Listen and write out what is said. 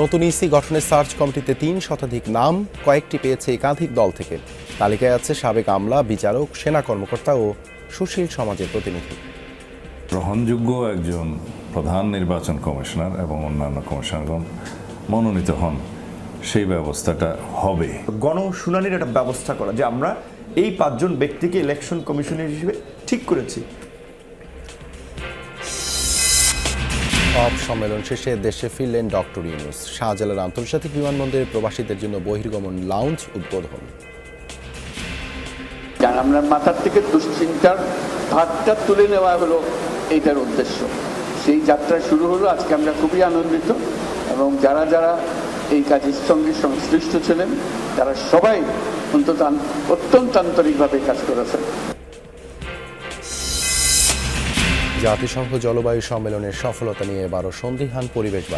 নতুন ইসি গঠনের সার্চ কমিটিতে ৩ শতাধিক নাম, কয়েকটি পেয়েছে একাধিক দল থেকে। তালিকায় আছে সাবেক আমলা, বিচারক, সেনা কর্মকর্তা ও সুশীল সমাজের প্রতিনিধি। গ্রহণযোগ্য একজন প্রধান নির্বাচন কমিশনার এবং অন্যান্য কমিশনারগণ মনোনীত হন, সেই ব্যবস্থাটা হবে। গণশুনানির একটা ব্যবস্থা করা, যে আমরা এই 5 জন ব্যক্তিকে ইলেকশন কমিশনার হিসেবে ঠিক করেছি। সব সম্মেলন শেষে দেশে ফিরলেন ডক্টর ইউনূস। শাহজালাল আন্তর্জাতিক বিমানবন্দরে প্রবাসীদের জন্য বহির্গমন লাউঞ্জ উদ্বোধন। আমরা মাথার থেকে দুশ্চিন্তার ভাতটা তুলে নেওয়া হলো এইটার উদ্দেশ্য। সেই যাত্রা শুরু হলো। আজকে আমরা খুবই আনন্দিত এবং যারা যারা এই কাজের সঙ্গে সংশ্লিষ্ট ছিলেন তারা সবাই অত্যন্ত আন্তরিকভাবে কাজ করেছেন। জাতিসংঘ জলবায়ু সম্মেলনের সফলতা নিয়ে এবারও সন্দিহান পরিবেশবাদী।